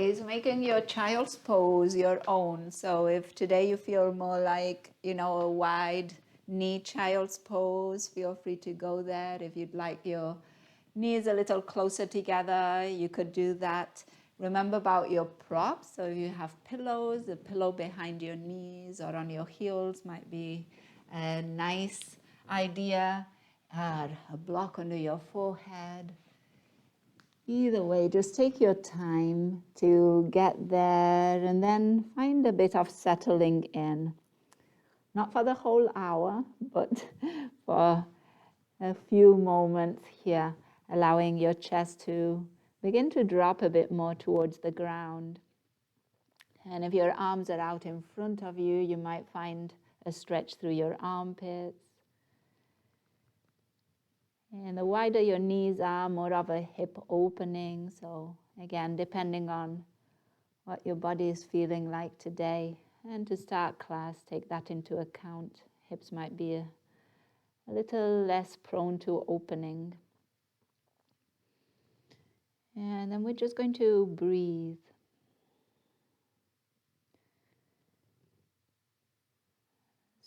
always, making your child's pose your own. So if today you feel more like, a wide knee child's pose, feel free to go there. If you'd like your knees a little closer together, you could do that. Remember about your props. So if you have pillows, the pillow behind your knees or on your heels might be a nice idea. A block under your forehead. Either way, just take your time to get there and then find a bit of settling in. Not for the whole hour, but for a few moments here, allowing your chest to begin to drop a bit more towards the ground. And if your arms are out in front of you, you might find a stretch through your armpits. And the wider your knees are, more of a hip opening. So again, depending on what your body is feeling like today. And to start class, take that into account. Hips might be a little less prone to opening. And then we're just going to breathe.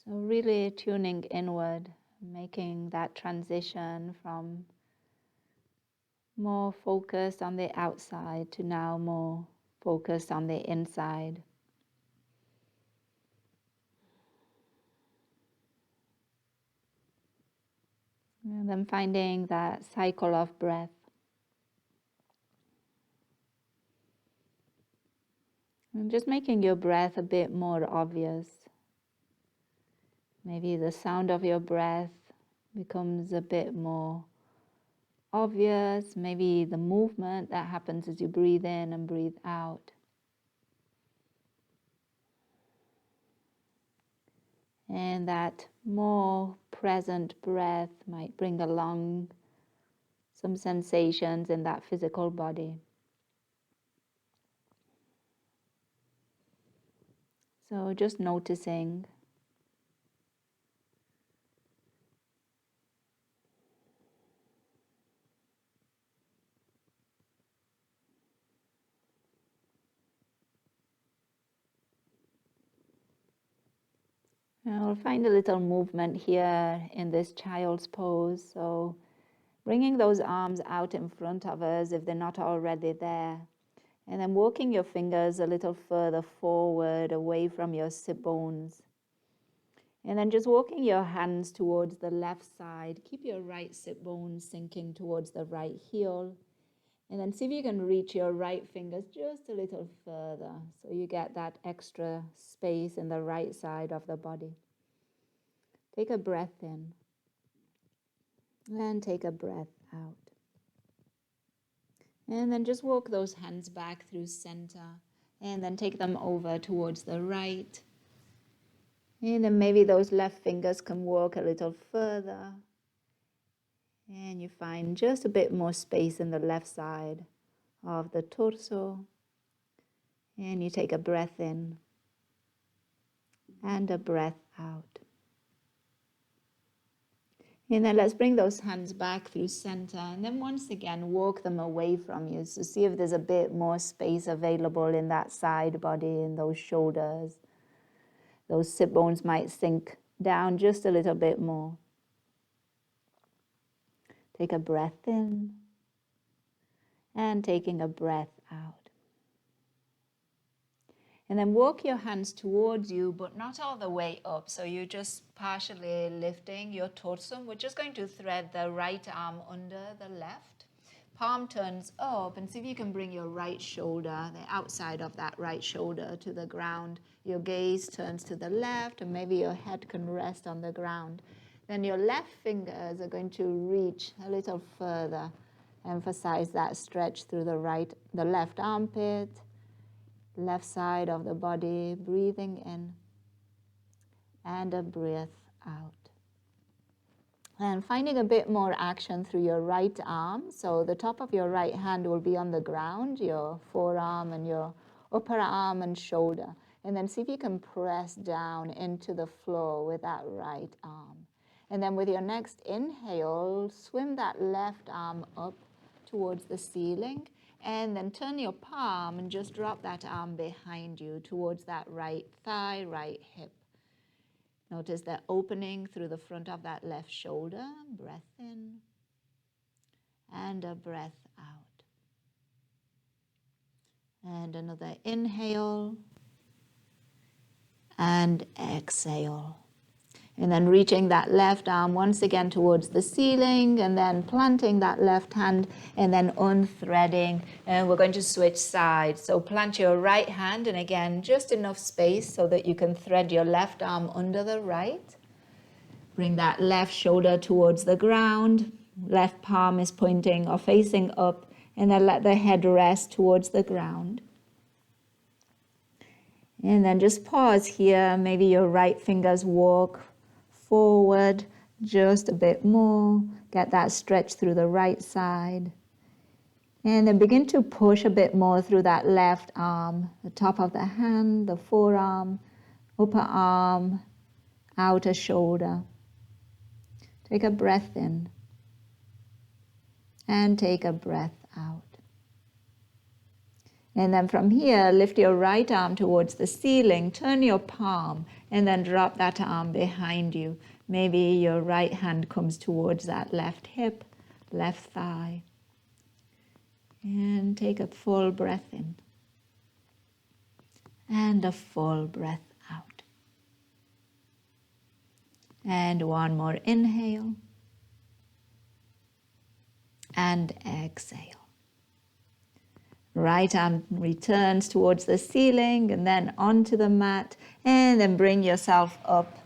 So really tuning inward, making that transition from more focused on the outside to now more focused on the inside. And then finding that cycle of breath. And just making your breath a bit more obvious. Maybe the sound of your breath becomes a bit more obvious. Maybe the movement that happens as you breathe in and breathe out. And that more present breath might bring along some sensations in that physical body. So just noticing. And we'll find a little movement here in this child's pose. So bringing those arms out in front of us if they're not already there. And then walking your fingers a little further forward away from your sit bones. And then just walking your hands towards the left side. Keep your right sit bone sinking towards the right heel. And then see if you can reach your right fingers just a little further so you get that extra space in the right side of the body. Take a breath in and take a breath out. And then just walk those hands back through center and then take them over towards the right. And then maybe those left fingers can walk a little further. And you find just a bit more space in the left side of the torso. And you take a breath in and a breath out. And then let's bring those hands back through center. And then once again, walk them away from you. So see if there's a bit more space available in that side body, in those shoulders. Those sit bones might sink down just a little bit more. Take a breath in and taking a breath out. And then walk your hands towards you, but not all the way up. So you're just partially lifting your torso. We're just going to thread the right arm under the left. Palm turns up, and see if you can bring your right shoulder, the outside of that right shoulder, to the ground. Your gaze turns to the left, and maybe your head can rest on the ground. Then your left fingers are going to reach a little further. Emphasize that stretch through the left armpit, left side of the body, breathing in and a breath out. And finding a bit more action through your right arm. So the top of your right hand will be on the ground, your forearm and your upper arm and shoulder. And then see if you can press down into the floor with that right arm. And then with your next inhale, swim that left arm up towards the ceiling. And then turn your palm and just drop that arm behind you towards that right thigh, right hip. Notice the opening through the front of that left shoulder. Breath in and a breath out. And another inhale and exhale. And then reaching that left arm once again towards the ceiling, and then planting that left hand and then unthreading. And we're going to switch sides. So plant your right hand, and again, just enough space so that you can thread your left arm under the right. Bring that left shoulder towards the ground. Left palm is pointing or facing up, and then let the head rest towards the ground. And then just pause here. Maybe your right fingers walk forward just a bit more. Get that stretch through the right side. And then begin to push a bit more through that left arm, the top of the hand, the forearm, upper arm, outer shoulder. Take a breath in and take a breath out. And then from here, lift your right arm towards the ceiling, turn your palm, and then drop that arm behind you. Maybe your right hand comes towards that left hip, left thigh. And take a full breath in. And a full breath out. And one more inhale. And exhale. Right arm returns towards the ceiling and then onto the mat, and then bring yourself up.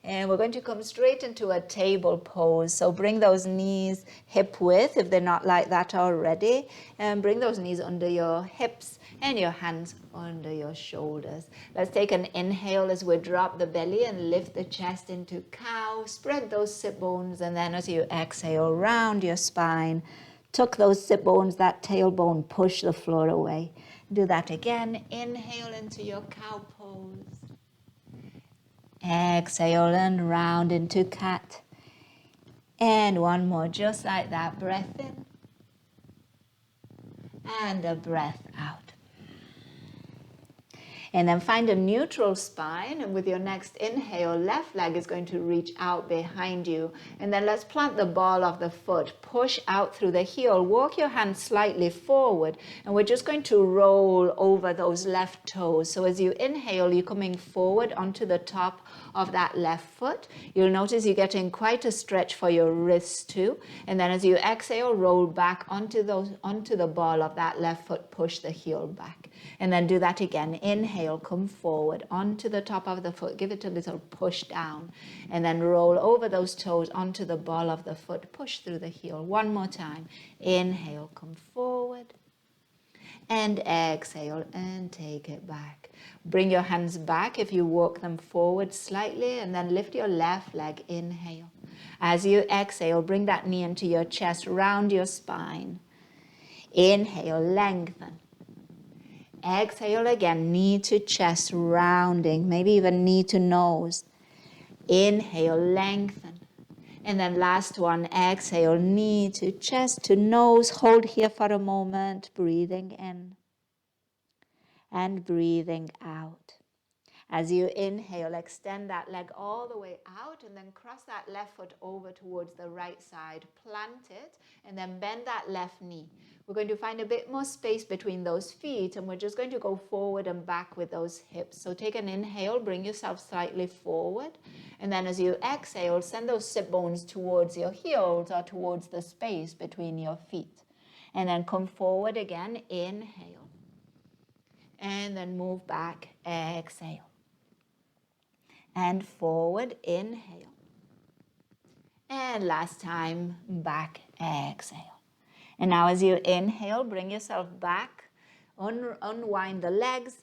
And we're going to come straight into a table pose. So bring those knees hip width if they're not like that already. And bring those knees under your hips and your hands under your shoulders. Let's take an inhale as we drop the belly and lift the chest into cow. Spread those sit bones, and then as you exhale, round your spine. Tuck those sit bones, that tailbone, push the floor away. Do that again. Inhale into your cow pose. Exhale and round into cat. And one more, just like that. Breath in. And a breath out. And then find a neutral spine, and with your next inhale, left leg is going to reach out behind you. And then let's plant the ball of the foot, push out through the heel, walk your hand slightly forward, and we're just going to roll over those left toes. So as you inhale, you're coming forward onto the top of that left foot. You'll notice you're getting quite a stretch for your wrists too. And then as you exhale, roll back onto the ball of that left foot, push the heel back. And then do that again. Inhale, come forward onto the top of the foot. Give it a little push down. And then roll over those toes onto the ball of the foot. Push through the heel. One more time. Inhale, come forward. And exhale and take it back. Bring your hands back if you walk them forward slightly, and then lift your left leg. Inhale. As you exhale, bring that knee into your chest, round your spine. Inhale, lengthen. Exhale again, knee to chest, rounding, maybe even knee to nose. Inhale, lengthen. And then last one, exhale, knee to chest to nose. Hold here for a moment, breathing in and breathing out. As you inhale, extend that leg all the way out, and then cross that left foot over towards the right side. Plant it, and then bend that left knee. We're going to find a bit more space between those feet, and we're just going to go forward and back with those hips. So take an inhale, bring yourself slightly forward, and then as you exhale, send those sit bones towards your heels or towards the space between your feet. And then come forward again, inhale, and then move back, exhale. And forward, inhale. And last time, back, exhale. And now as you inhale, bring yourself back, unwind the legs,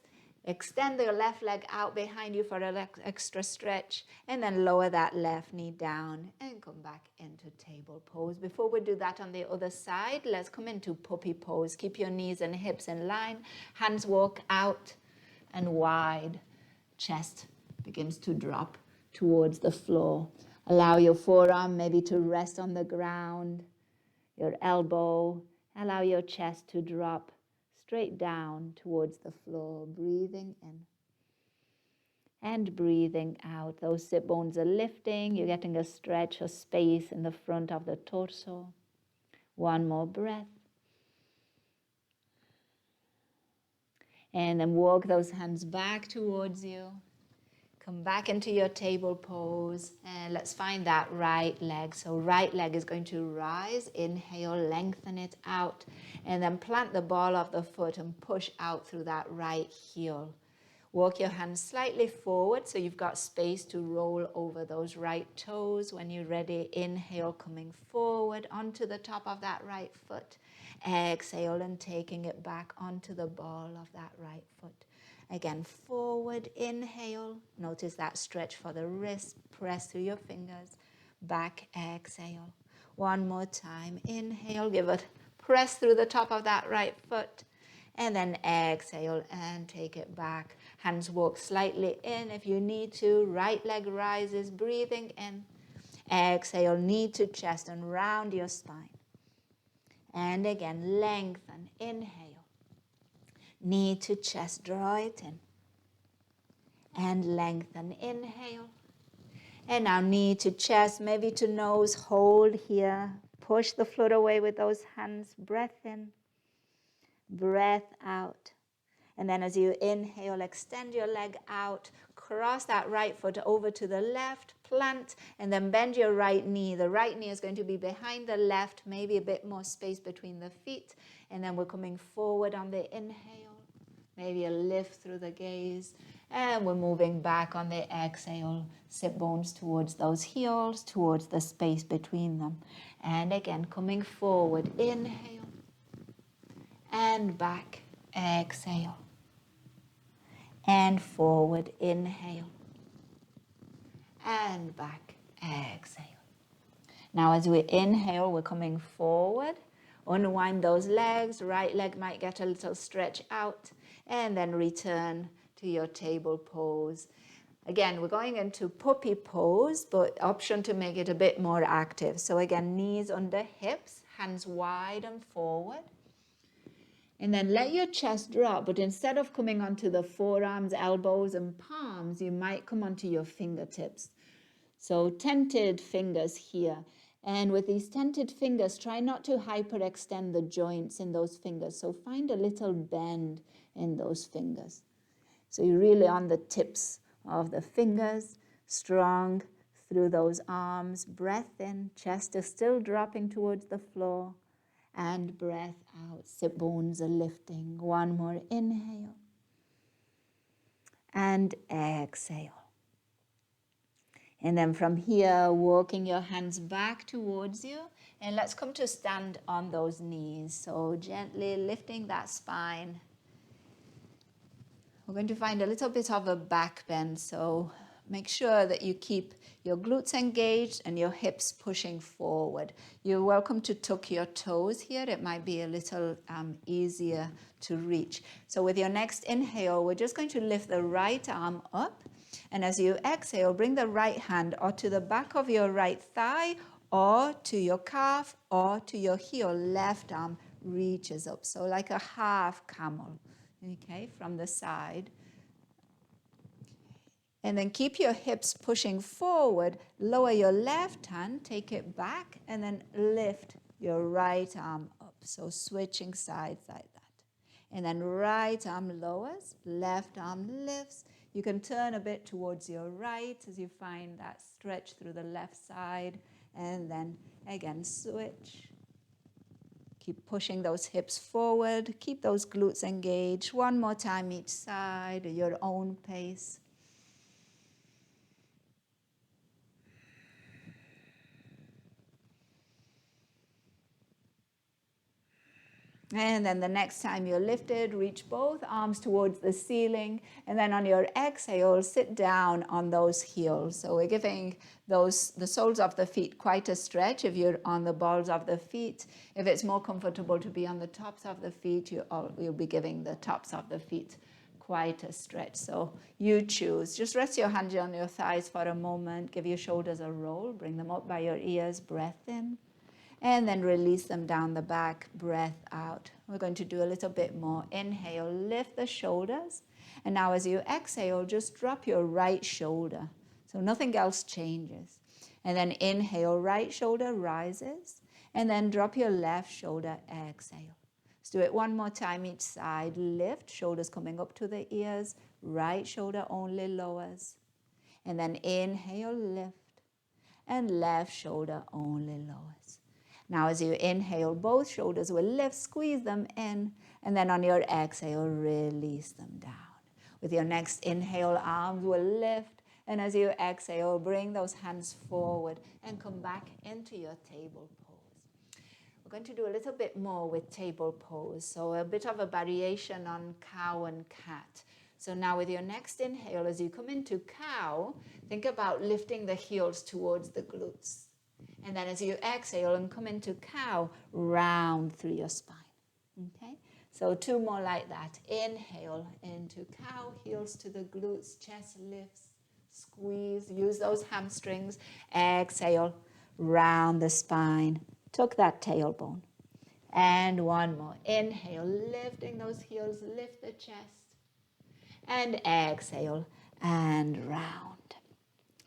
extend your left leg out behind you for an extra stretch, and then lower that left knee down and come back into table pose. Before we do that on the other side, let's come into puppy pose. Keep your knees and hips in line, hands walk out and wide, chest begins to drop towards the floor. Allow your forearm maybe to rest on the ground, your elbow. Allow your chest to drop straight down towards the floor, breathing in and breathing out. Those sit bones are lifting. You're getting a stretch, a space in the front of the torso. One more breath. And then walk those hands back towards you. Come back into your table pose, and let's find that right leg. So right leg is going to rise. Inhale, lengthen it out, and then plant the ball of the foot and push out through that right heel. Walk your hands slightly forward so you've got space to roll over those right toes. When you're ready, inhale, coming forward onto the top of that right foot. Exhale and taking it back onto the ball of that right foot. Again, forward, inhale. Notice that stretch for the wrist. Press through your fingers. Back, exhale. One more time. Inhale, give it. Press through the top of that right foot. And then exhale and take it back. Hands walk slightly in if you need to. Right leg rises, breathing in. Exhale, knee to chest and round your spine. And again, lengthen. Inhale. Knee to chest, draw it in. And lengthen, inhale. And now knee to chest, maybe to nose, hold here. Push the foot away with those hands. Breath in, breath out. And then as you inhale, extend your leg out. Cross that right foot over to the left, plant, and then bend your right knee. The right knee is going to be behind the left, maybe a bit more space between the feet. And then we're coming forward on the inhale. Maybe a lift through the gaze. And we're moving back on the exhale. Sit bones towards those heels, towards the space between them. And again, coming forward. Inhale. And back. Exhale. And forward. Inhale. And back. Exhale. Now as we inhale, we're coming forward. Unwind those legs. Right leg might get a little stretch out. And then return to your table pose. Again, we're going into puppy pose, but option to make it a bit more active. So again, knees under hips, hands wide and forward. And then let your chest drop, but instead of coming onto the forearms, elbows, and palms, you might come onto your fingertips. So tented fingers here. And with these tented fingers, try not to hyperextend the joints in those fingers. So find a little bend in those fingers. So you're really on the tips of the fingers, strong through those arms. Breath in, chest is still dropping towards the floor. And breath out, sit bones are lifting. One more inhale. And exhale. And then from here, walking your hands back towards you. And let's come to stand on those knees. So gently lifting that spine. We're going to find a little bit of a back bend. So make sure that you keep your glutes engaged and your hips pushing forward. You're welcome to tuck your toes here. It might be a little easier to reach. So with your next inhale, we're just going to lift the right arm up. And as you exhale, bring the right hand or to the back of your right thigh or to your calf or to your heel. Left arm reaches up. So like a half camel, okay, from the side. And then keep your hips pushing forward. Lower your left hand, take it back, and then lift your right arm up. So switching sides like that. And then right arm lowers, left arm lifts. You can turn a bit towards your right as you find that stretch through the left side. And then again, switch. Keep pushing those hips forward. Keep those glutes engaged. One more time each side at your own pace. And then the next time you're lifted, reach both arms towards the ceiling. And then on your exhale, sit down on those heels. So we're giving the soles of the feet quite a stretch if you're on the balls of the feet. If it's more comfortable to be on the tops of the feet, you'll be giving the tops of the feet quite a stretch. So you choose. Just rest your hands on your thighs for a moment. Give your shoulders a roll. Bring them up by your ears. Breath in. And then release them down the back, breath out. We're going to do a little bit more. Inhale, lift the shoulders. And now as you exhale, just drop your right shoulder. So nothing else changes. And then inhale, right shoulder rises. And then drop your left shoulder, exhale. Let's do it one more time each side. Lift, shoulders coming up to the ears. Right shoulder only lowers. And then inhale, lift. And left shoulder only lowers. Now as you inhale, both shoulders will lift, squeeze them in, and then on your exhale, release them down. With your next inhale, arms will lift, and as you exhale, bring those hands forward and come back into your table pose. We're going to do a little bit more with table pose, so a bit of a variation on cow and cat. So now with your next inhale, as you come into cow, think about lifting the heels towards the glutes. And then as you exhale and come into cow, round through your spine. Okay? So 2 more like that. Inhale into cow, heels to the glutes, chest lifts, squeeze, use those hamstrings. Exhale, round the spine, tuck that tailbone. And 1 more. Inhale, lifting those heels, lift the chest. And exhale, and round.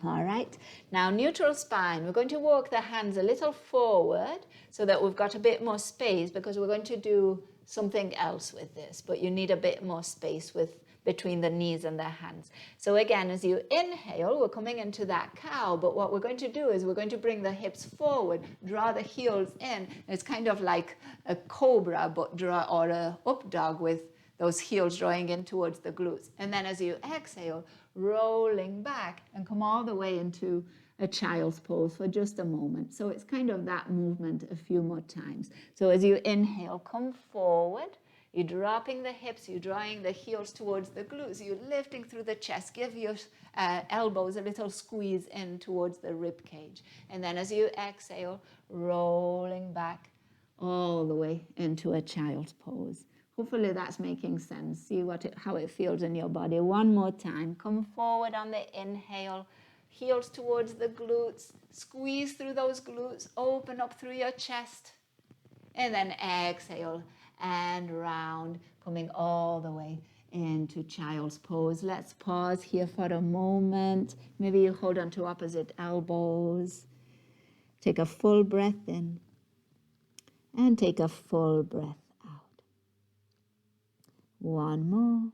All right, now neutral spine. We're going to walk the hands a little forward so that we've got a bit more space, because we're going to do something else with this, but you need a bit more space between the knees and the hands. So again, as you inhale, we're coming into that cow, but what we're going to do is we're going to bring the hips forward, draw the heels in. It's kind of like a cobra, but or a up dog with those heels drawing in towards the glutes. And then as you exhale, rolling back and come all the way into a child's pose for just a moment. So it's kind of that movement a few more times. So as you inhale, come forward. You're dropping the hips, you're drawing the heels towards the glutes, you're lifting through the chest. Give your elbows a little squeeze in towards the rib cage. And then as you exhale, rolling back all the way into a child's pose. Hopefully that's making sense. See how it feels in your body. 1 more time. Come forward on the inhale. Heels towards the glutes. Squeeze through those glutes. Open up through your chest. And then exhale and round, coming all the way into child's pose. Let's pause here for a moment. Maybe you hold on to opposite elbows. Take a full breath in. And take a full breath. 1 more.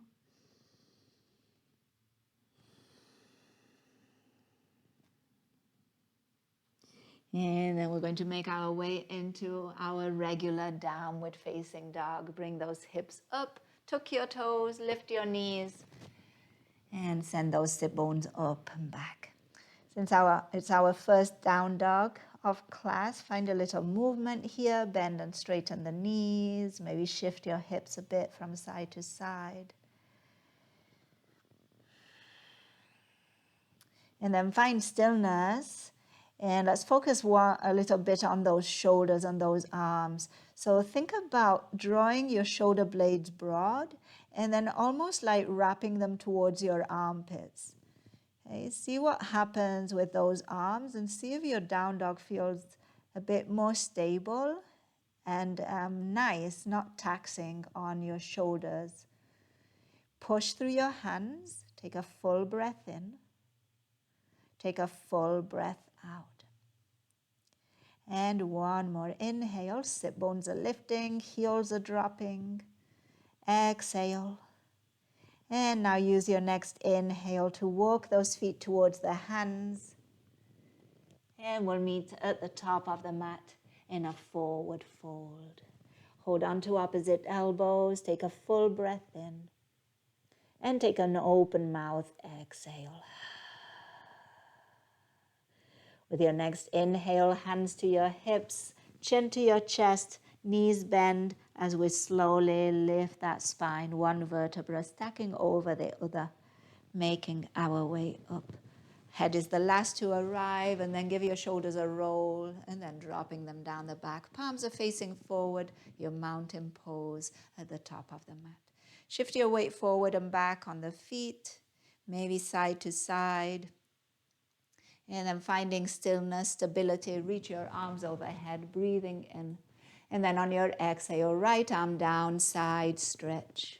And then we're going to make our way into our regular downward facing dog. Bring those hips up, tuck your toes, lift your knees, and send those sit bones up and back. Since it's our first down dog of class, find a little movement here. Bend and straighten the knees. Maybe shift your hips a bit from side to side. And then find stillness. And let's focus a little bit on those shoulders and those arms. So think about drawing your shoulder blades broad and then almost like wrapping them towards your armpits. Okay, see what happens with those arms and see if your down dog feels a bit more stable and nice, not taxing on your shoulders. Push through your hands. Take a full breath in. Take a full breath out. And 1 more. Inhale, sit bones are lifting, heels are dropping. Exhale. And now use your next inhale to walk those feet towards the hands. And we'll meet at the top of the mat in a forward fold. Hold on to opposite elbows. Take a full breath in. And take an open mouth exhale. With your next inhale, hands to your hips, chin to your chest, knees bend as we slowly lift that spine, 1 vertebra stacking over the other, making our way up. Head is the last to arrive, and then give your shoulders a roll, and then dropping them down the back. Palms are facing forward, your mountain pose at the top of the mat. Shift your weight forward and back on the feet, maybe side to side. And then finding stillness, stability, reach your arms overhead, breathing in. And then on your exhale, right arm down, side stretch.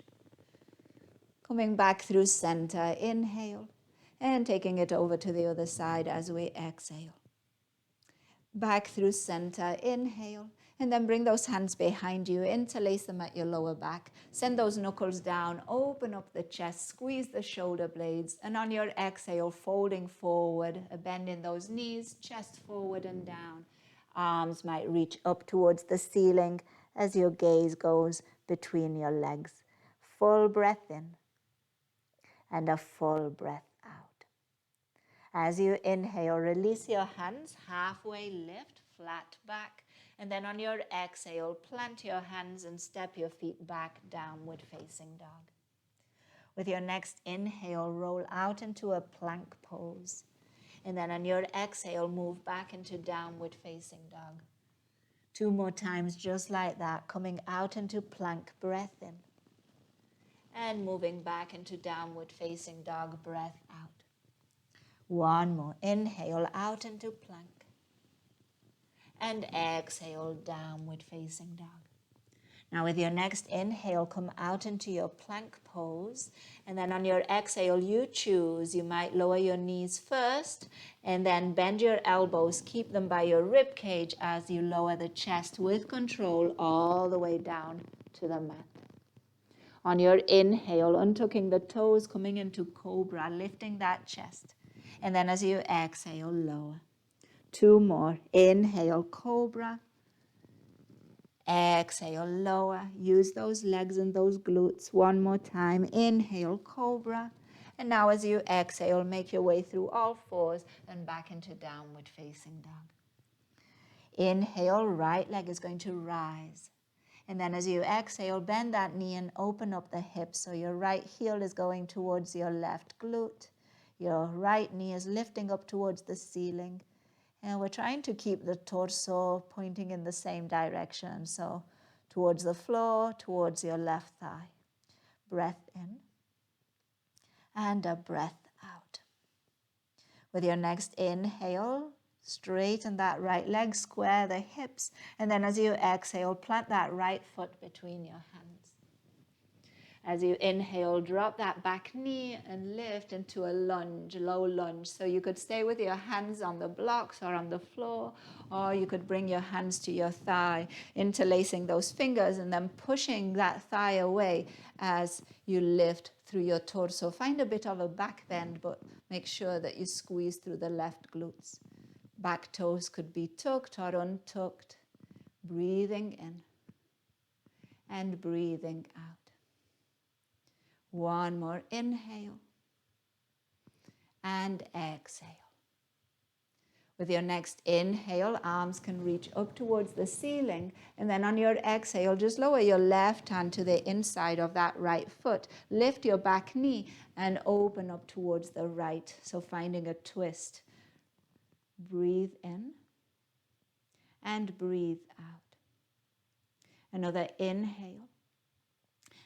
Coming back through center, inhale, and taking it over to the other side as we exhale. Back through center, inhale, and then bring those hands behind you, interlace them at your lower back. Send those knuckles down, open up the chest, squeeze the shoulder blades, and on your exhale, folding forward, bending those knees, chest forward and down. Arms might reach up towards the ceiling as your gaze goes between your legs. Full breath in and a full breath out. As you inhale, release your hands, halfway lift, flat back. And then on your exhale, plant your hands and step your feet back, downward facing dog. With your next inhale, roll out into a plank pose. And then on your exhale, move back into downward facing dog. 2 more times just like that, coming out into plank, breath in. And moving back into downward facing dog, breath out. 1 more, inhale out into plank. And exhale, downward facing dog. Now with your next inhale, come out into your plank pose. And then on your exhale, you choose. You might lower your knees first and then bend your elbows. Keep them by your rib cage as you lower the chest with control all the way down to the mat. On your inhale, untucking the toes, coming into cobra, lifting that chest. And then as you exhale, lower. 2 more. Inhale, cobra. Exhale, lower. Use those legs and those glutes. 1 more time. Inhale, cobra. And now as you exhale, make your way through all fours and back into downward facing dog. Inhale, right leg is going to rise. And then as you exhale, bend that knee and open up the hips. So your right heel is going towards your left glute. Your right knee is lifting up towards the ceiling. And we're trying to keep the torso pointing in the same direction. So towards the floor, towards your left thigh. Breath in and a breath out. With your next inhale, straighten that right leg, square the hips. And then as you exhale, plant that right foot between your hands. As you inhale, drop that back knee and lift into a lunge, low lunge. So you could stay with your hands on the blocks or on the floor, or you could bring your hands to your thigh, interlacing those fingers and then pushing that thigh away as you lift through your torso. Find a bit of a back bend, but make sure that you squeeze through the left glutes. Back toes could be tucked or untucked. Breathing in and breathing out. 1 more, inhale and exhale. With your next inhale, arms can reach up towards the ceiling. And then on your exhale, just lower your left hand to the inside of that right foot. Lift your back knee and open up towards the right. So finding a twist. Breathe in and breathe out. Another inhale.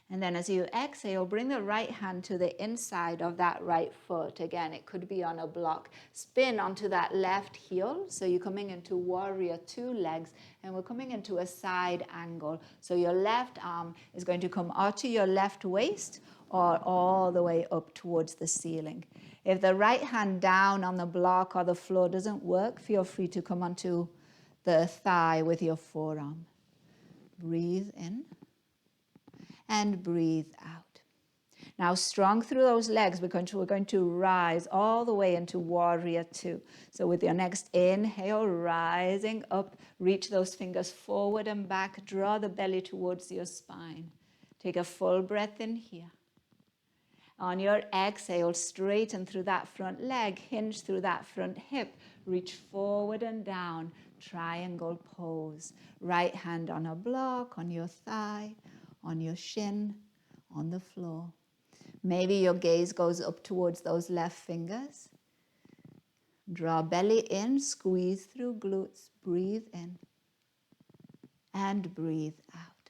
And then as you exhale, bring the right hand to the inside of that right foot. Again, it could be on a block. Spin onto that left heel. So you're coming into warrior 2 legs, and we're coming into a side angle. So your left arm is going to come out to your left waist or all the way up towards the ceiling. If the right hand down on the block or the floor doesn't work, feel free to come onto the thigh with your forearm. Breathe in and breathe out. Now strong through those legs, we're going to rise all the way into warrior 2. So with your next inhale, rising up, reach those fingers forward and back, draw the belly towards your spine. Take a full breath in here. On your exhale, straighten through that front leg, hinge through that front hip, reach forward and down, triangle pose. Right hand on a block, on your thigh, on your shin, on the floor. Maybe your gaze goes up towards those left fingers. Draw belly in, squeeze through glutes, breathe in and breathe out.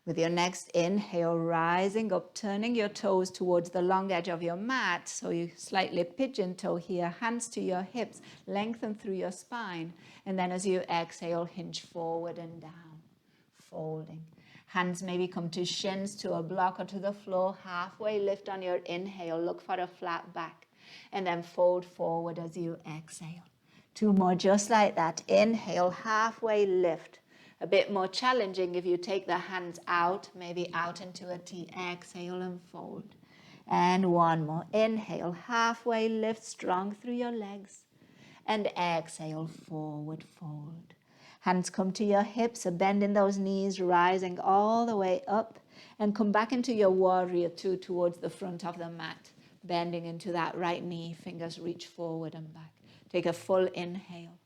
With your next inhale, rising up, turning your toes towards the long edge of your mat. So you slightly pigeon toe here, hands to your hips, lengthen through your spine. And then as you exhale, hinge forward and down, folding. Hands maybe come to shins, to a block or to the floor. Halfway lift on your inhale, look for a flat back. And then fold forward as you exhale. 2 more just like that. Inhale, halfway lift. A bit more challenging if you take the hands out, maybe out into a T. Exhale and fold. And 1 more. Inhale, halfway lift, strong through your legs. And exhale, forward fold. Hands come to your hips, a bend in those knees, rising all the way up. And come back into your warrior 2 towards the front of the mat. Bending into that right knee, fingers reach forward and back. Take a full inhale.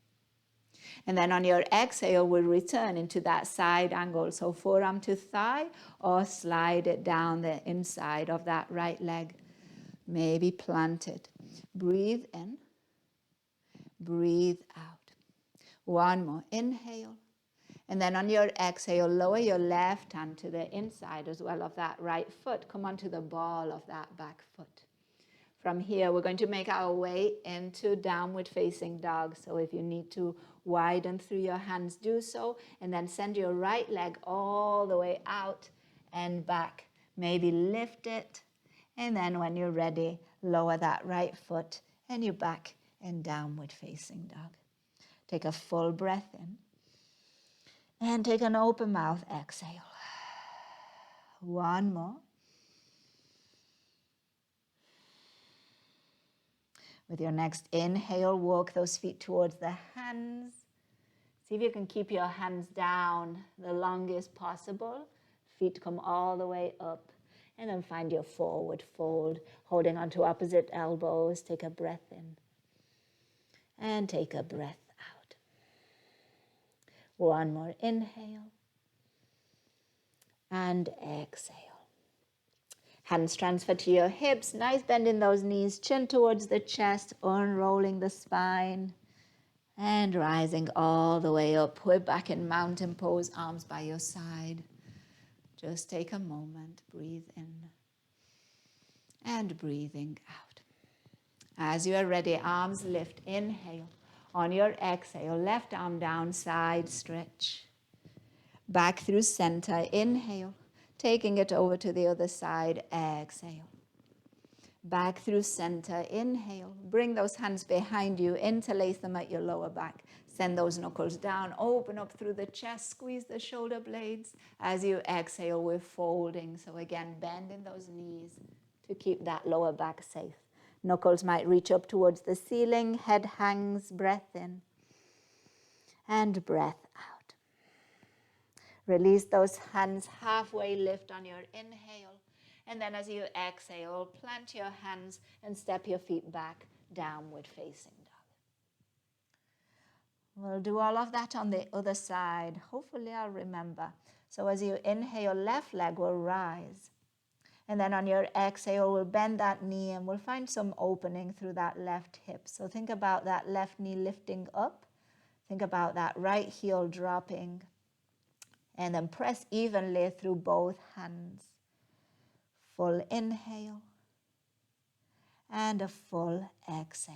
And then on your exhale, we'll return into that side angle. So forearm to thigh, or slide it down the inside of that right leg. Maybe plant it. Breathe in, breathe out. 1 more, inhale. And then on your exhale, lower your left hand to the inside as well of that right foot. Come onto the ball of that back foot. From here, we're going to make our way into downward facing dog. So if you need to widen through your hands, do so. And then send your right leg all the way out and back. Maybe lift it. And then when you're ready, lower that right foot and you're back in downward facing dog. Take a full breath in. And take an open mouth exhale. 1 more. With your next inhale, walk those feet towards the hands. See if you can keep your hands down the longest possible. Feet come all the way up. And then find your forward fold, holding onto opposite elbows. Take a breath in. And take a breath out. 1 more inhale. And exhale. Hands transfer to your hips. Nice bend in those knees. Chin towards the chest. Unrolling the spine. And rising all the way up. We're back in mountain pose. Arms by your side. Just take a moment. Breathe in. And breathing out. As you are ready, arms lift. Inhale. On your exhale, left arm down, side stretch. Back through center. Inhale. Taking it over to the other side, exhale. Back through center, inhale. Bring those hands behind you, interlace them at your lower back. Send those knuckles down, open up through the chest, squeeze the shoulder blades. As you exhale, we're folding. So again, bend in those knees to keep that lower back safe. Knuckles might reach up towards the ceiling, head hangs, breath in, and breath out. Release those hands, halfway lift on your inhale. And then as you exhale, plant your hands and step your feet back, downward facing dog. We'll do all of that on the other side. Hopefully I'll remember. So as you inhale, left leg will rise. And then on your exhale, we'll bend that knee and we'll find some opening through that left hip. So think about that left knee lifting up. Think about that right heel dropping. And then press evenly through both hands. Full inhale and a full exhale.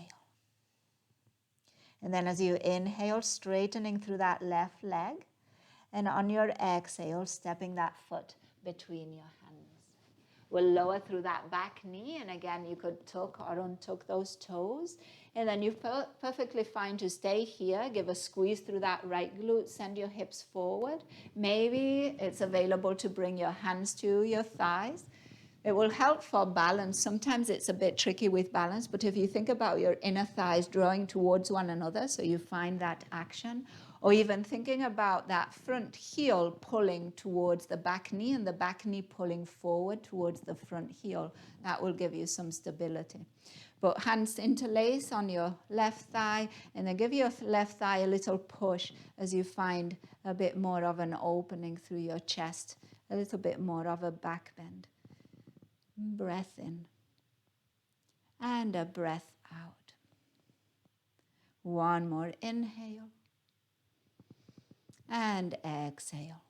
And then as you inhale, straightening through that left leg. And on your exhale, stepping that foot between your hands. We'll lower through that back knee. And again, you could tuck or untuck those toes. And then you're perfectly fine to stay here. Give a squeeze through that right glute. Send your hips forward. Maybe it's available to bring your hands to your thighs. It will help for balance. Sometimes it's a bit tricky with balance, but if you think about your inner thighs drawing towards one another, so you find that action, or even thinking about that front heel pulling towards the back knee and the back knee pulling forward towards the front heel, that will give you some stability. But hands interlace on your left thigh, and then give your left thigh a little push as you find a bit more of an opening through your chest, a little bit more of a back bend. Breath in and a breath out. 1 more inhale and exhale.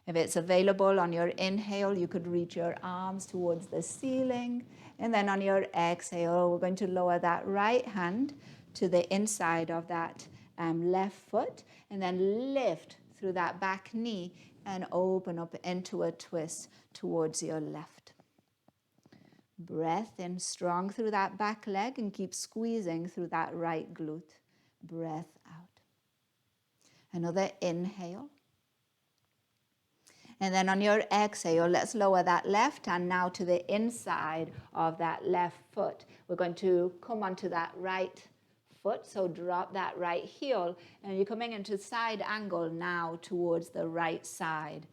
If it's available on your inhale, you could reach your arms towards the ceiling. And then on your exhale, we're going to lower that right hand to the inside of that left foot, and then lift through that back knee and open up into a twist towards your left. Breath in strong through that back leg and keep squeezing through that right glute. Breath out. Another inhale. And then on your exhale, let's lower that left hand now to the inside of that left foot. We're going to come onto that right foot, so drop that right heel, and you're coming into side angle now towards the right side.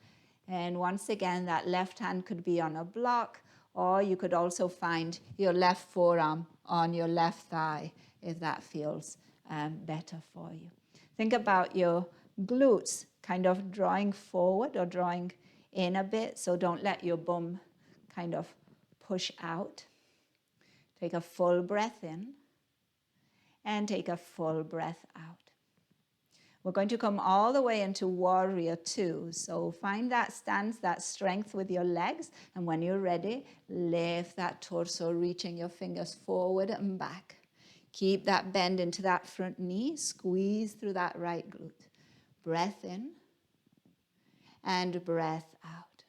And once again, that left hand could be on a block, or you could also find your left forearm on your left thigh if that feels better for you. Think about your glutes kind of drawing forward or drawing in a bit, so don't let your bum kind of push out. Take a full breath in and take a full breath out. We're going to come all the way into warrior two. So find that stance, that strength with your legs, and when you're ready, lift that torso, reaching your fingers forward and back. Keep that bend into that front knee, squeeze through that right glute. Breath in and breath out.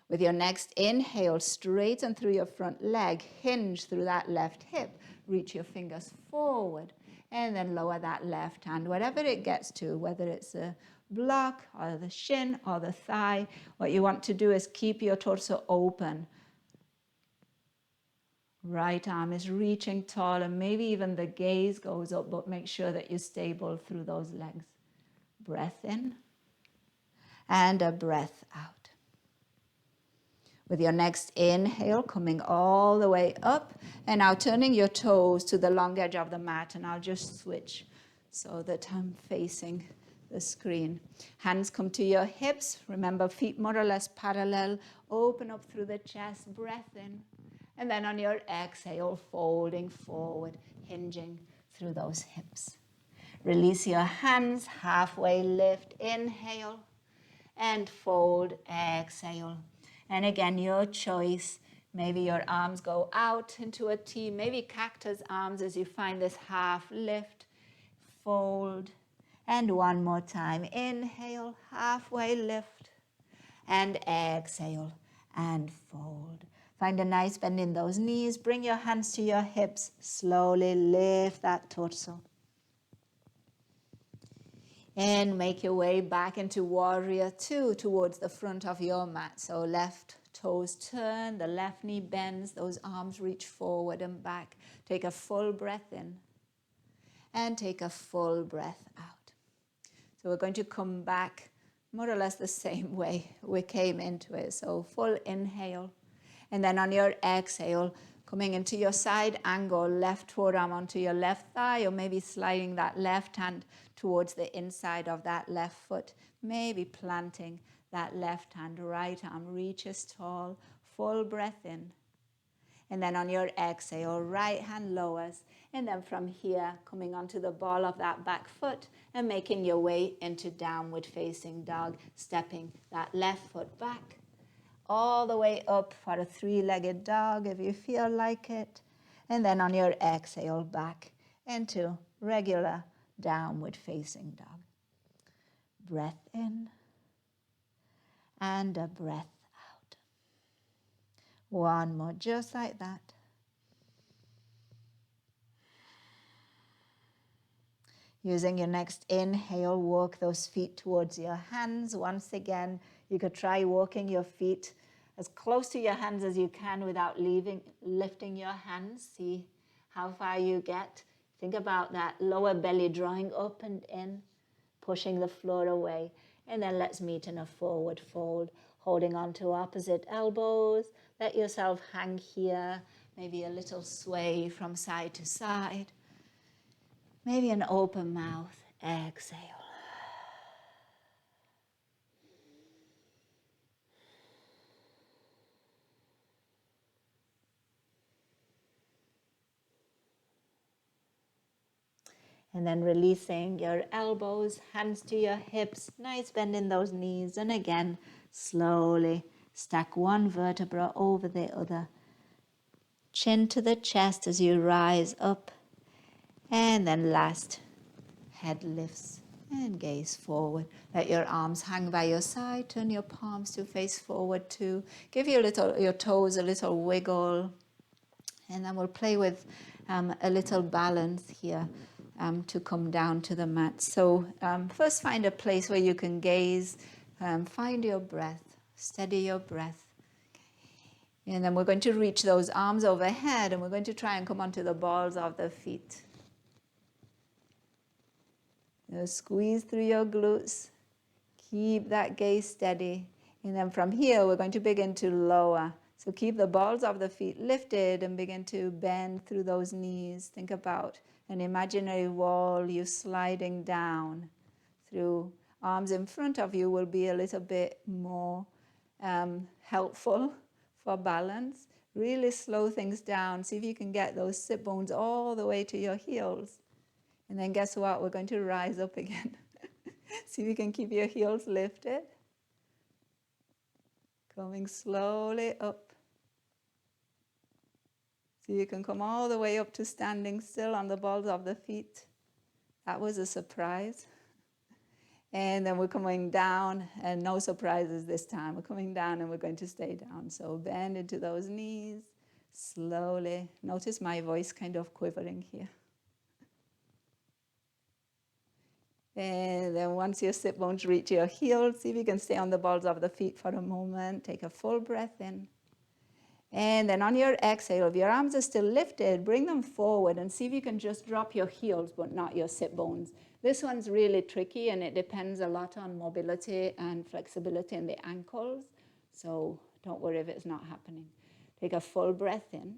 With your next inhale, straighten through your front leg, hinge through that left hip, reach your fingers forward, and then lower that left hand, whatever it gets to, whether it's a block or the shin or the thigh. What you want to do is keep your torso open. Right arm is reaching tall, and maybe even the gaze goes up, but make sure that you're stable through those legs. Breath in and a breath out. With your next inhale, coming all the way up, and now turning your toes to the long edge of the mat, and I'll just switch so that I'm facing the screen. Hands come to your hips. Remember, feet more or less parallel. Open up through the chest, breath in. And then on your exhale, folding forward, hinging through those hips. Release your hands, halfway lift, inhale, and fold, exhale. And again, your choice. Maybe your arms go out into a T, maybe cactus arms as you find this half lift, fold, and one more time. Inhale, halfway lift, and exhale, and fold. Find a nice bend in those knees. Bring your hands to your hips. Slowly lift that torso. And make your way back into warrior two towards the front of your mat. So left toes turn, the left knee bends, those arms reach forward and back. Take a full breath in and take a full breath out. So we're going to come back more or less the same way we came into it. So full inhale, and then on your exhale, coming into your side angle, left forearm onto your left thigh, or maybe sliding that left hand towards the inside of that left foot, maybe planting that left hand, right arm reaches tall, full breath in. And then on your exhale, right hand lowers, and then from here, coming onto the ball of that back foot and making your way into downward facing dog, stepping that left foot back, all the way up for a three-legged dog if you feel like it. And then on your exhale, back into regular downward facing dog. Breath in and a breath out. One more, just like that. Using your next inhale, walk those feet towards your hands. Once again, you could try walking your feet as close to your hands as you can without lifting your hands. See how far you get. Think about that lower belly drawing up and in, pushing the floor away. And then let's meet in a forward fold, holding on to opposite elbows. Let yourself hang here, maybe a little sway from side to side. Maybe an open mouth, exhale. And then releasing your elbows, hands to your hips, nice bend in those knees. And again, Slowly stack one vertebra over the other. Chin to the chest as you rise up. And then last, head lifts and gaze forward. Let your arms hang by your side. Turn your palms to face forward too. Give your toes a little wiggle. And then we'll play with a little balance here to come down to the mat. So first find a place where you can gaze. Find your breath. Steady your breath. And then we're going to reach those arms overhead and we're going to try and come onto the balls of the feet. Squeeze through your glutes. Keep that gaze steady. And then from here, we're going to begin to lower. So keep the balls of the feet lifted and begin to bend through those knees. Think about an imaginary wall, you sliding down through. Arms in front of you will be a little bit more helpful for balance. Really slow things down. See if you can get those sit bones all the way to your heels. And then guess what? We're going to rise up again. See if you can keep your heels lifted. Coming slowly up. So you can come all the way up to standing still on the balls of the feet. That was a surprise. And then we're coming down, and no surprises this time. We're coming down and we're going to stay down. So bend into those knees slowly. Notice my voice kind of quivering here. And then once your sit bones reach your heels, see if you can stay on the balls of the feet for a moment. Take a full breath in. And then on your exhale, if your arms are still lifted, bring them forward and see if you can just drop your heels, but not your sit bones. This one's really tricky and it depends a lot on mobility and flexibility in the ankles. So don't worry if it's not happening. Take a full breath in.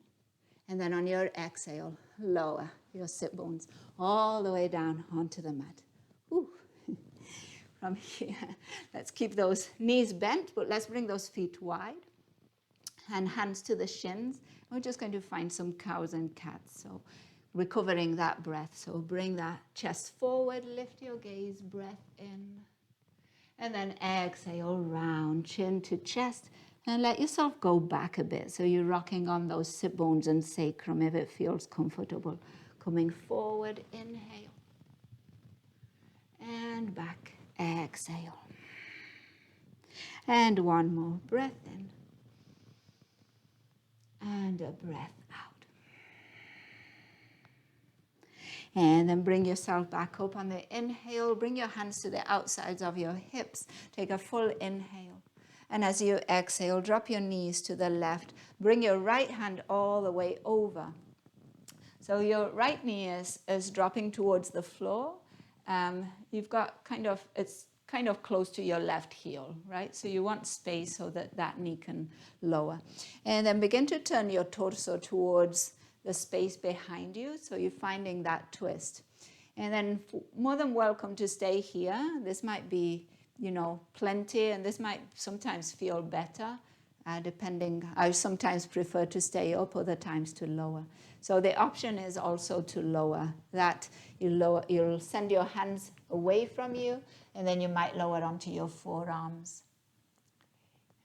And then on your exhale, lower your sit bones all the way down onto the mat. Whew. From here, let's keep those knees bent, but let's bring those feet wide. And hands to the shins. We're just going to find some cows and cats. So recovering that breath. So bring that chest forward, lift your gaze, breath in. And then exhale, round, chin to chest. And let yourself go back a bit. So you're rocking on those sit bones and sacrum if it feels comfortable. Coming forward, inhale. And back, exhale. And one more breath in. And a breath out. And then bring yourself back up on the inhale. Bring your hands to the outsides of your hips. Take a full inhale. And as you exhale, drop your knees to the left. Bring your right hand all the way over. So your right knee is dropping towards the floor. You've got it's kind of close to your left heel, right? So you want space so that that knee can lower. And then begin to turn your torso towards the space behind you. So you're finding that twist. And then more than welcome to stay here. This might be, plenty, and this might sometimes feel better, depending. I sometimes prefer to stay up, other times to lower. So the option is also to lower that. You'll send your hands away from you, and then you might lower onto your forearms.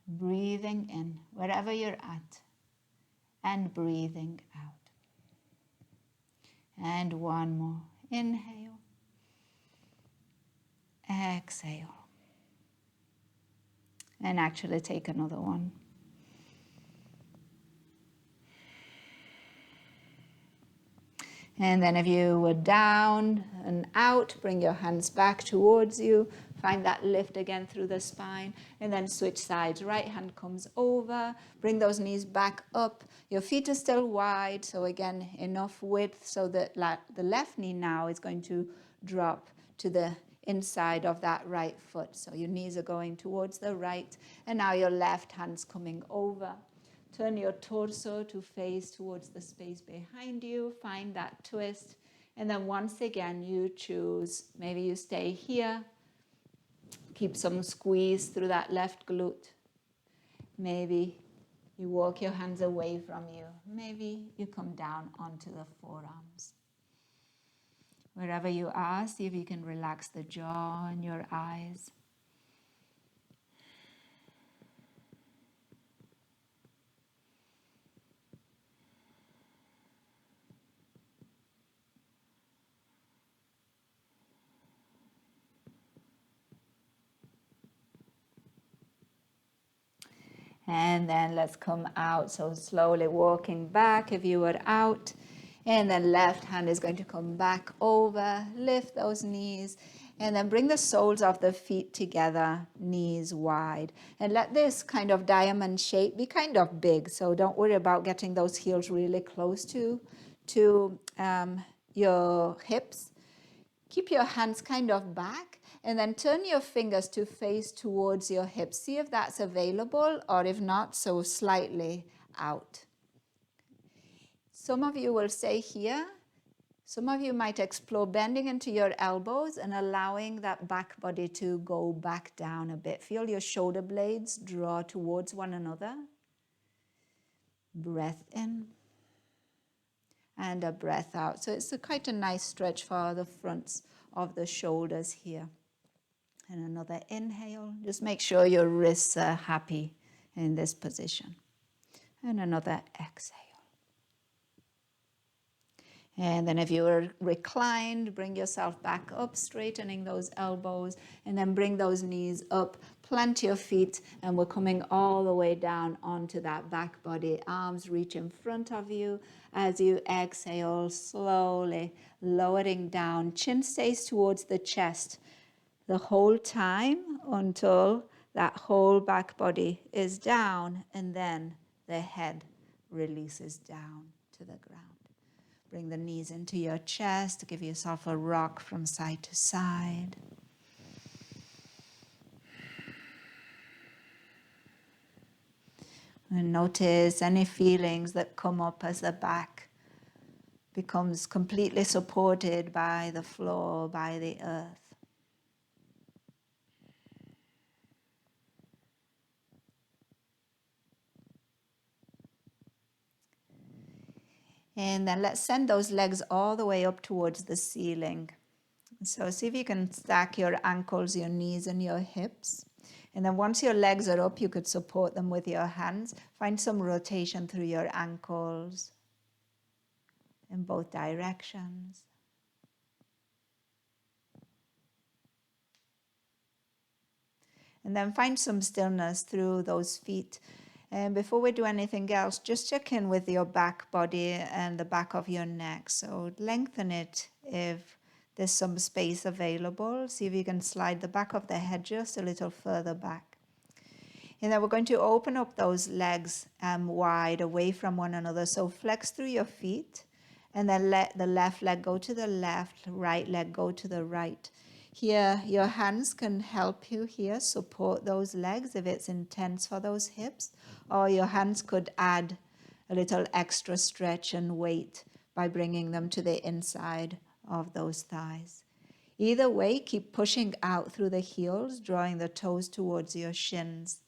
Breathing in wherever you're at, and breathing out. And one more. Inhale. Exhale. And actually take another one. And then if you were down and out, bring your hands back towards you. Find that lift again through the spine. And then switch sides. Right hand comes over. Bring those knees back up. Your feet are still wide. So again, enough width so that the left knee now is going to drop to the inside of that right foot. So your knees are going towards the right. And now your left hand's coming over. Turn your torso to face towards the space behind you. Find that twist. And then once again, you choose. Maybe you stay here. Keep some squeeze through that left glute. Maybe you walk your hands away from you. Maybe you come down onto the forearms. Wherever you are, see if you can relax the jaw and your eyes. And then let's come out. So slowly walking back if you were out. And then left hand is going to come back over, lift those knees, and then bring the soles of the feet together, knees wide. And let this kind of diamond shape be kind of big. So don't worry about getting those heels really close to your hips. Keep your hands kind of back and then turn your fingers to face towards your hips. See if that's available, or if not, so slightly out. Some of you will stay here. Some of you might explore bending into your elbows and allowing that back body to go back down a bit. Feel your shoulder blades draw towards one another. Breath in and a breath out. So it's quite a nice stretch for the fronts of the shoulders here. And another inhale. Just make sure your wrists are happy in this position. And another exhale. And then if you are reclined, bring yourself back up, straightening those elbows, and then bring those knees up, plant your feet, and we're coming all the way down onto that back body. Arms reach in front of you as you exhale, slowly lowering down. Chin stays towards the chest the whole time until that whole back body is down, and then the head releases down to the ground. Bring the knees into your chest, give yourself a rock from side to side. And notice any feelings that come up as the back becomes completely supported by the floor, by the earth. And then let's send those legs all the way up towards the ceiling. So see if you can stack your ankles, your knees, and your hips. And then once your legs are up, you could support them with your hands. Find some rotation through your ankles in both directions. And then find some stillness through those feet. And before we do anything else, just check in with your back body and the back of your neck. So lengthen it if there's some space available. See if you can slide the back of the head just a little further back. And then we're going to open up those legs wide away from one another. So flex through your feet and then let the left leg go to the left, right leg go to the right. Here, your hands can help you here, support those legs if it's intense for those hips, or your hands could add a little extra stretch and weight by bringing them to the inside of those thighs. Either way, keep pushing out through the heels, drawing the toes towards your shins.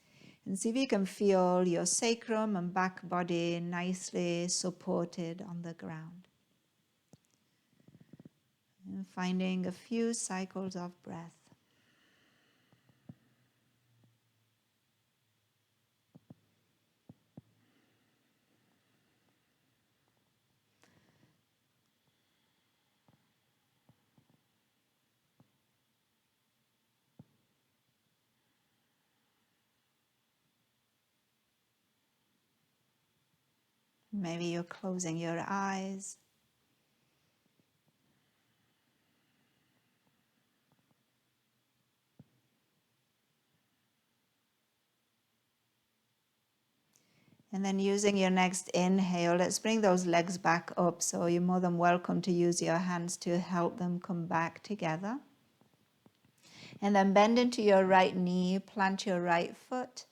And see if you can feel your sacrum and back body nicely supported on the ground. And finding a few cycles of breath. Maybe you're closing your eyes. And then using your next inhale, let's bring those legs back up. So you're more than welcome to use your hands to help them come back together. And then bend into your right knee, plant your right foot.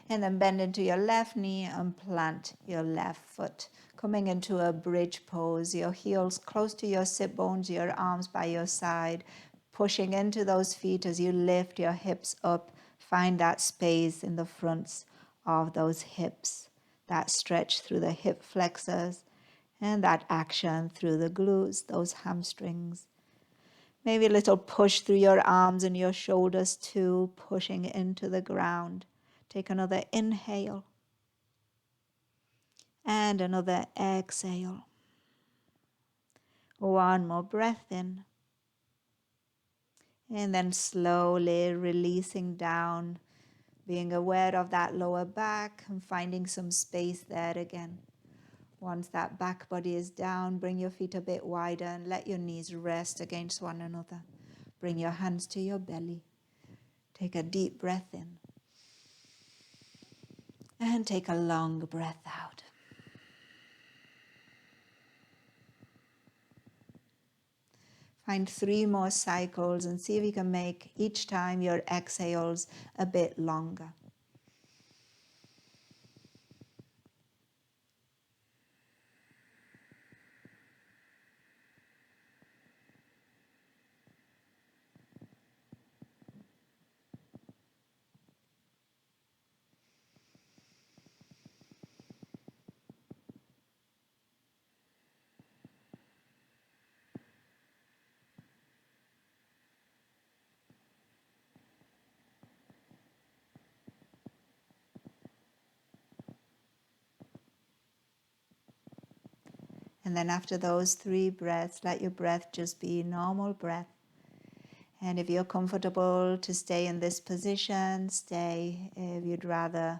And then bend into your left knee and plant your left foot. Coming into a bridge pose, your heels close to your sit bones, your arms by your side. Pushing into those feet as you lift your hips up. Find that space in the fronts of those hips. That stretch through the hip flexors and that action through the glutes, those hamstrings. Maybe a little push through your arms and your shoulders too, pushing into the ground. Take another inhale and another exhale. One more breath in. And then slowly releasing down being aware of that lower back and finding some space there again. Once that back body is down, bring your feet a bit wider and let your knees rest against one another. Bring your hands to your belly. Take a deep breath in. And take a long breath out. Find 3 more cycles and see if you can make each time your exhales a bit longer. And then after those 3 breaths, let your breath just be normal breath. And if you're comfortable to stay in this position, stay. If you'd rather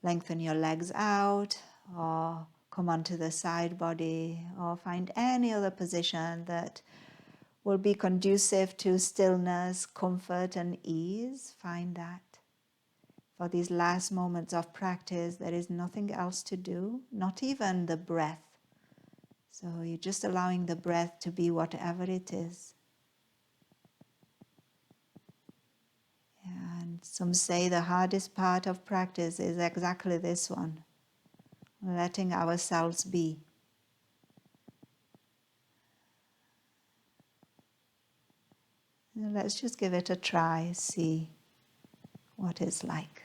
lengthen your legs out or come onto the side body or find any other position that will be conducive to stillness, comfort, and ease, find that. For these last moments of practice, there is nothing else to do, not even the breath. So you're just allowing the breath to be whatever it is. And some say the hardest part of practice is exactly this one, letting ourselves be. And let's just give it a try, see what it's like.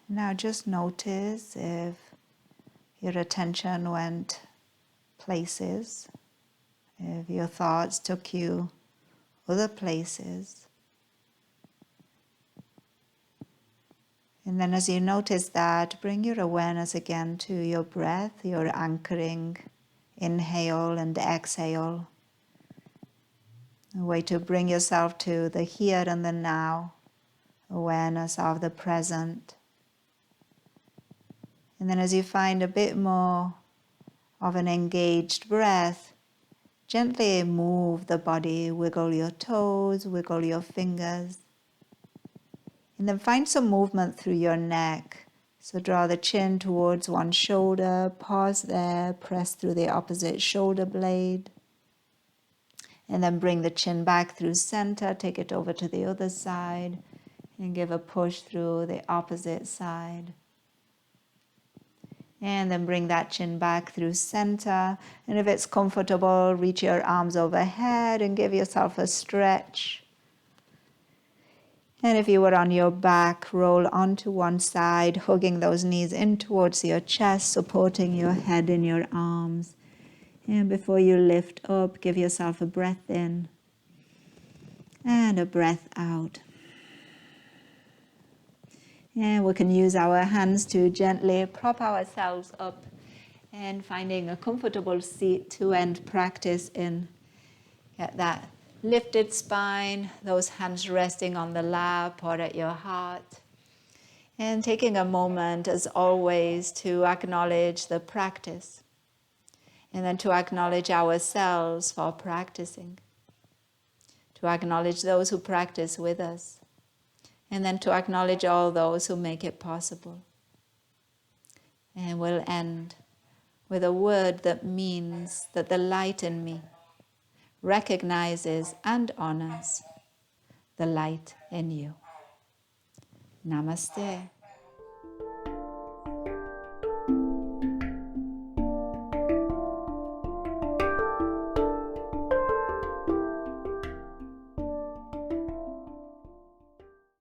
Now just notice if your attention went places, if your thoughts took you other places. And then as you notice that, bring your awareness again to your breath, your anchoring, inhale and exhale. A way to bring yourself to the here and the now, awareness of the present. And then as you find a bit more of an engaged breath, gently move the body, wiggle your toes, wiggle your fingers. And then find some movement through your neck. So draw the chin towards one shoulder, pause there, press through the opposite shoulder blade. And then bring the chin back through center, take it over to the other side, and give a push through the opposite side. And then bring that chin back through center. And if it's comfortable, reach your arms overhead and give yourself a stretch. And if you were on your back, roll onto one side, hugging those knees in towards your chest, supporting your head in your arms. And before you lift up, give yourself a breath in and a breath out. And we can use our hands to gently prop ourselves up and finding a comfortable seat to end practice in. Get that lifted spine, those hands resting on the lap or at your heart. And taking a moment, as always, to acknowledge the practice. And then to acknowledge ourselves for practicing. To acknowledge those who practice with us. And then to acknowledge all those who make it possible. And we'll end with a word that means that the light in me recognizes and honors the light in you. Namaste.